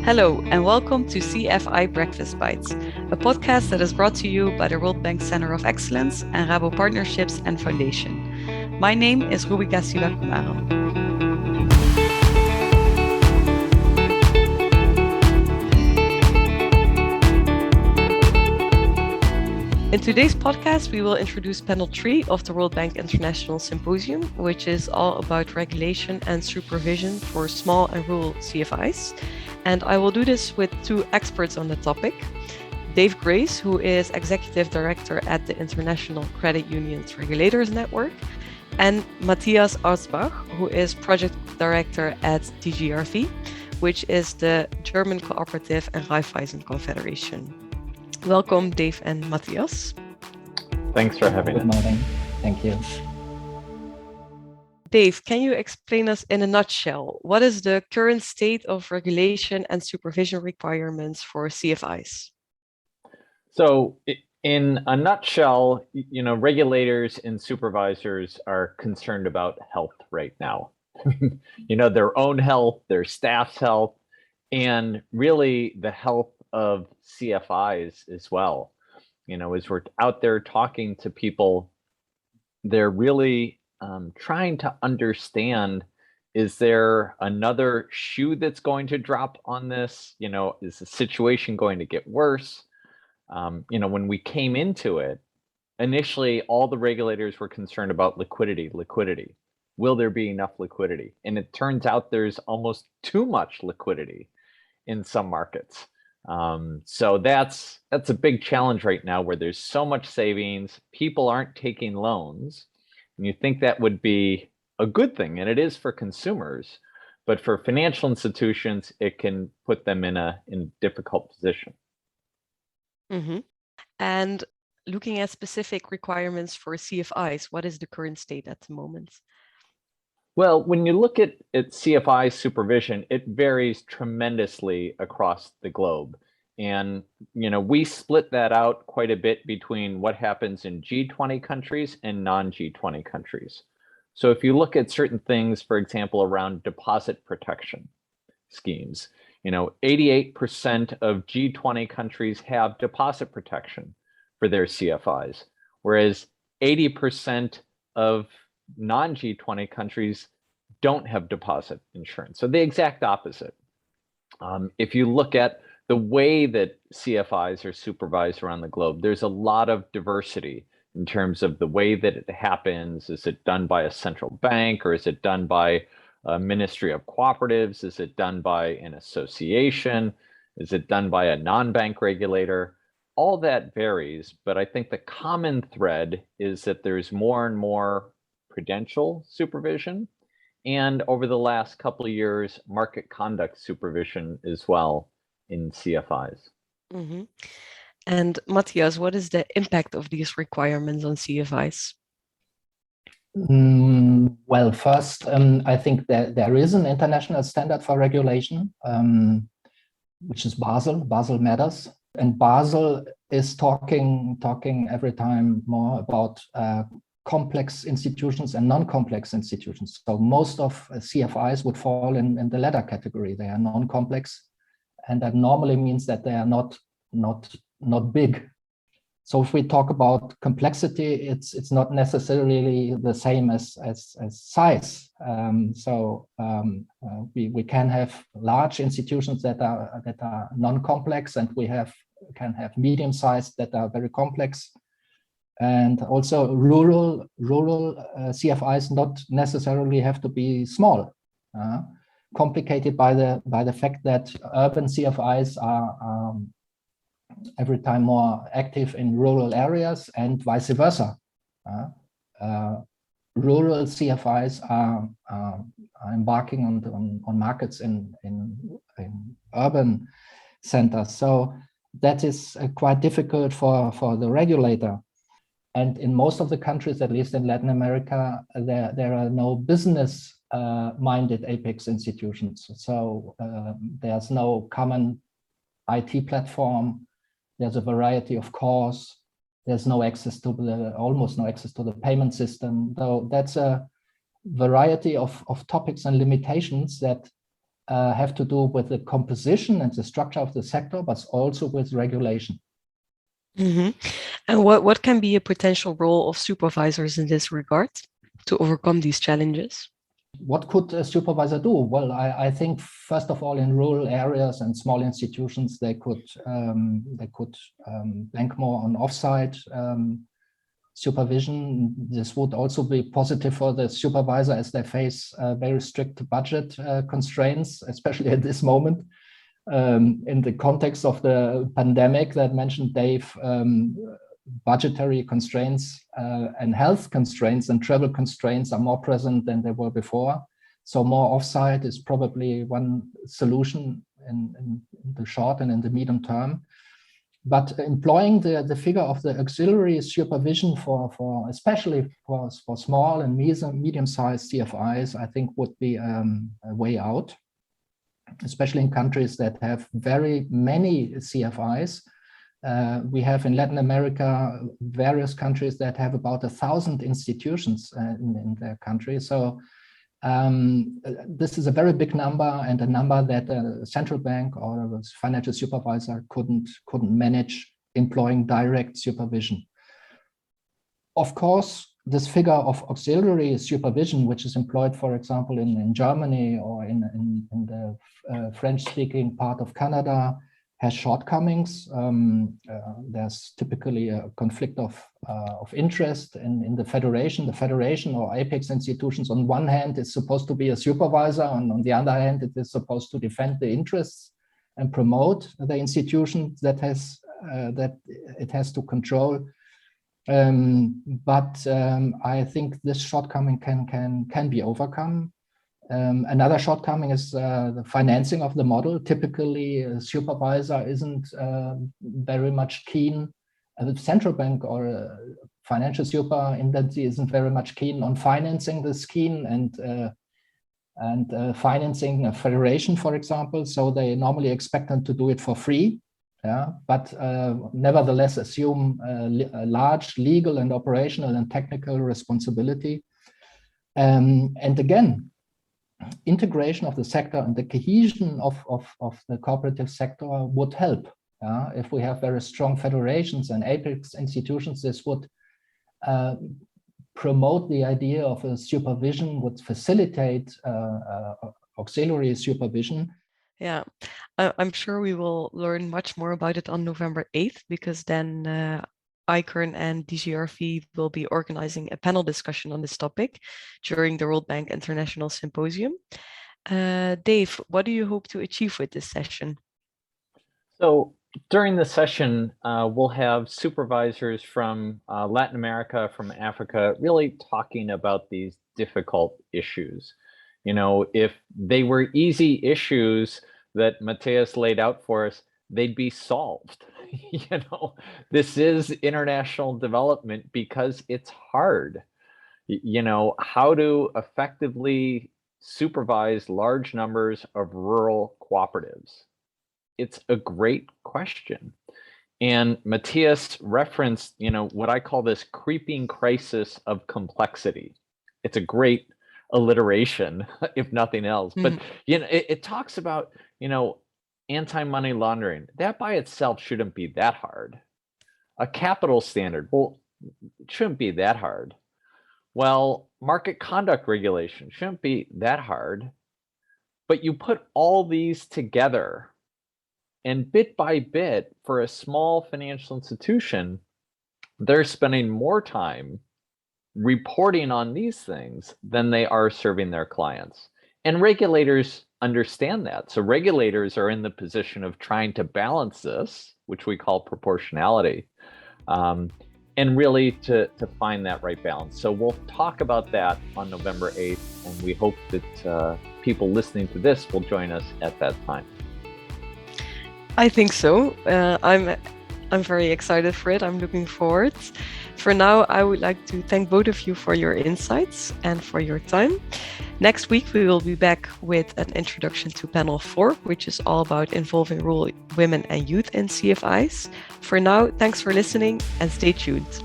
Hello, and welcome to CFI Breakfast Bytes, a podcast that is brought to you by the World Bank Center of Excellence and Rabo Partnerships and Foundation. My name is Rubiga Sivakumaran. In today's podcast, we will introduce panel 3 of the World Bank International Symposium, which is all about regulation and supervision for small and rural CFIs. And I will do this with two experts on the topic, Dave Grace, who is Executive Director at the International Credit Unions Regulators Network, and Matthias Arzbach, who is Project Director at DGRV, which is the German Cooperative and Raiffeisen Confederation. Welcome, Dave and Matthias. Thanks for having us. Good morning. Thank you. Dave, can you explain us in a nutshell, what is the current state of regulation and supervision requirements for CFIs? So in a nutshell, regulators and supervisors are concerned about health right now. Their own health, their staff's health, and really the health of CFIs as well. As we're out there talking to people, they're really trying to understand, is there another shoe that's going to drop on this? Is the situation going to get worse? When we came into it, initially, all the regulators were concerned about liquidity. Will there be enough liquidity? And it turns out there's almost too much liquidity in some markets. So that's a big challenge right now, where there's so much savings, people aren't taking loans, and you think that would be a good thing, and it is for consumers, but for financial institutions, it can put them in a difficult position. Mm-hmm. And looking at specific requirements for CFIs, what is the current state at the moment? Well, when you look at CFI supervision, it varies tremendously across the globe. And, we split that out quite a bit between what happens in G20 countries and non-G20 countries. So if you look at certain things, for example, around deposit protection schemes, 88% of G20 countries have deposit protection for their CFIs, whereas 80% of non-G20 countries don't have deposit insurance. So the exact opposite. If you look at the way that CFIs are supervised around the globe, there's a lot of diversity in terms of the way that it happens. Is it done by a central bank, or is it done by a ministry of cooperatives? Is it done by an association? Is it done by a non-bank regulator? All that varies, but I think the common thread is that there's more and more prudential supervision, and over the last couple of years, market conduct supervision as well in CFIs. Mm-hmm. And Matthias, what is the impact of these requirements on CFIs? Well, first, I think that there is an international standard for regulation, which is Basel. Basel matters, and Basel is talking every time more about complex institutions and non-complex institutions. So most of CFIs would fall in the latter category. They are non-complex, and that normally means that they are not big. So if we talk about complexity, it's not necessarily the same as size. We can have large institutions that are non-complex, and we can have medium-sized that are very complex. And also rural CFIs not necessarily have to be small, complicated by the fact that urban CFIs are every time more active in rural areas, and vice versa. Rural CFIs are embarking on markets in urban centers. So that is quite difficult for the regulator. And in most of the countries, at least in Latin America, there are no business-minded apex institutions. So there's no common IT platform. There's a variety of cores. There's almost no access to the payment system. Though that's a variety of topics and limitations that have to do with the composition and the structure of the sector, but also with regulation. Mm-hmm. And what can be a potential role of supervisors in this regard to overcome these challenges? What could a supervisor do? Well, I think first of all, in rural areas and small institutions, they could bank more on offsite supervision. This would also be positive for the supervisor as they face very strict budget constraints, especially at this moment. In the context of the pandemic that mentioned Dave, budgetary constraints and health constraints and travel constraints are more present than they were before. So more offsite is probably one solution in the short and in the medium term. But employing the figure of the auxiliary supervision for especially for small and medium-sized CFIs, I think would be a way out, especially in countries that have very many CFIs. We have in Latin America various countries that have about 1,000 institutions in their country. So this is a very big number, and a number that a central bank or a financial supervisor couldn't manage employing direct supervision. Of course, this figure of auxiliary supervision, which is employed, for example, in Germany or in the French-speaking part of Canada, has shortcomings. There's typically a conflict of interest in the federation. The federation or apex institutions, on one hand, is supposed to be a supervisor, and on the other hand, it is supposed to defend the interests and promote the institution that it has to control. But I think this shortcoming can be overcome. Another shortcoming is the financing of the model. Typically, a supervisor isn't very much keen. The central bank or a financial superintendency isn't very much keen on financing the scheme and financing a federation, for example. So they normally expect them to do it for free. Yeah, but nevertheless assume a large legal and operational and technical responsibility. And again, integration of the sector and the cohesion of the cooperative sector would help. If we have very strong federations and apex institutions, this would promote the idea of a supervision, would facilitate auxiliary supervision. Yeah, I'm sure we will learn much more about it on November 8th, because then ICURN and DGRV will be organizing a panel discussion on this topic during the World Bank International Symposium. Dave, what do you hope to achieve with this session? So during the session, we'll have supervisors from Latin America, from Africa, really talking about these difficult issues. You know, if they were easy issues that Matthias laid out for us, they'd be solved. You know, this is international development because it's hard. You know, how to effectively supervise large numbers of rural cooperatives. It's a great question. And Matthias referenced, you know, what I call this creeping crisis of complexity. It's a great alliteration, if nothing else. But, you know, it talks about, you know, anti-money laundering. That by itself shouldn't be that hard. A capital standard, well, it shouldn't be that hard. Well, market conduct regulation shouldn't be that hard. But you put all these together, and bit by bit, for a small financial institution, they're spending more time reporting on these things than they are serving their clients. And regulators understand that. So regulators are in the position of trying to balance this, which we call proportionality, and really to find that right balance. So we'll talk about that on November 8th, and we hope that people listening to this will join us at that time. I think so. I'm very excited for it. I'm looking forward. For now, I would like to thank both of you for your insights and for your time. Next week, we will be back with an introduction to panel 4, which is all about involving rural women and youth in CFIs. For now, thanks for listening and stay tuned.